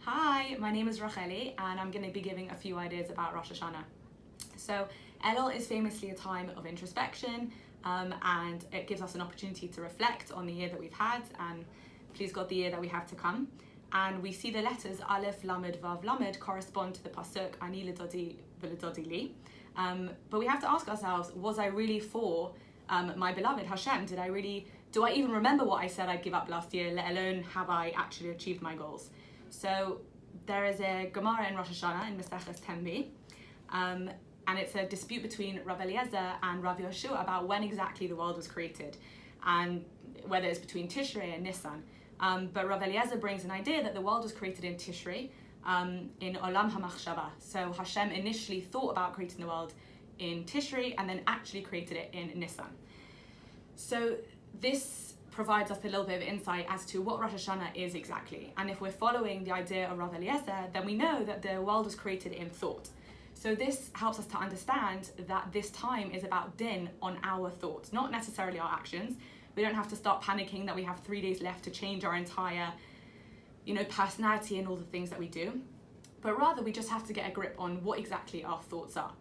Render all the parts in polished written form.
Hi, my name is Racheli and I'm going to be giving a few ideas about Rosh Hashanah. So Elul is famously a time of introspection and it gives us an opportunity to reflect on the year that we've had and please God the year that we have to come. And we see the letters Aleph, Lamed, Vav, Lamed correspond to the pasuk Ani lidodi v'lidodi li. But we have to ask ourselves, was I really for my beloved Hashem? Do I even remember what I said I'd give up last year, let alone have I actually achieved my goals? So there is a Gemara in Rosh Hashanah in Maseches Tenbi, and it's a dispute between Rav Eliezer and Rav Yehoshua about when exactly the world was created, and whether it's between Tishrei and Nisan. But Rav Eliezer brings an idea that the world was created in Tishrei, in Olam HaMachshava. So Hashem initially thought about creating the world in Tishrei and then actually created it in Nisan. So this provides us a little bit of insight as to what Rosh Hashanah is exactly. And if we're following the idea of Rav Eliezer, then we know that the world was created in thought. So this helps us to understand that this time is about din on our thoughts, not necessarily our actions. We don't have to start panicking that we have 3 days left to change our entire, personality and all the things that we do. But rather, we just have to get a grip on what exactly our thoughts are.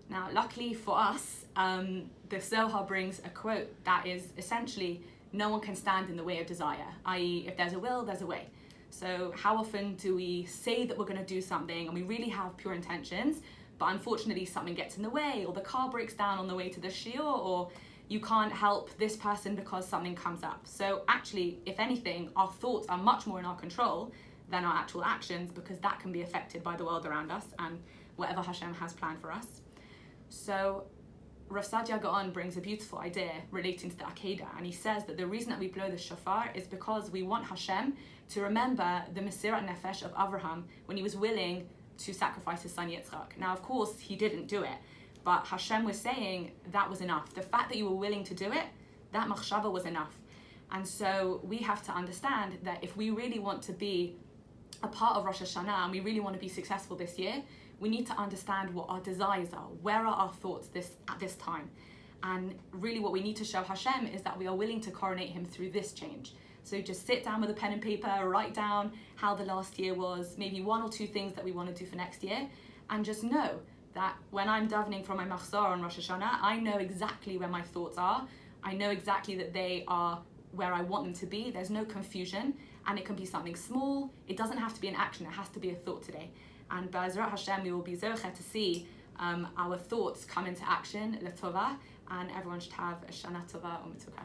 Now, luckily for us, the Zohar brings a quote that is essentially, no one can stand in the way of desire, i.e. if there's a will, there's a way. So how often do we say that we're going to do something and we really have pure intentions, but unfortunately something gets in the way, or the car breaks down on the way to the shiur, or you can't help this person because something comes up. So actually, if anything, our thoughts are much more in our control than our actual actions, because that can be affected by the world around us and whatever Hashem has planned for us. So Rav Sadia Gaon brings a beautiful idea relating to the Akedah, and he says that the reason that we blow the shofar is because we want Hashem to remember the Mesirat Nefesh of Avraham when he was willing to sacrifice his son Yitzchak. Now, of course, he didn't do it, but Hashem was saying that was enough. The fact that you were willing to do it, that machshava was enough. And so we have to understand that if we really want to be a part of Rosh Hashanah and we really want to be successful this year, we need to understand what our desires are. Where are our thoughts at this time? And really what we need to show Hashem is that we are willing to coronate him through this change. So just sit down with a pen and paper, write down how the last year was, maybe 1 or 2 things that we want to do for next year, and just know that when I'm davening for my machzor on Rosh Hashanah, I know exactly where my thoughts are. I know exactly that they are where I want them to be. There's no confusion, and it can be something small. It doesn't have to be an action, it has to be a thought today. And B'ezrat Hashem, we will be zocher to see our thoughts come into action, l'tova, and everyone should have a Shana Tova u'Metuka.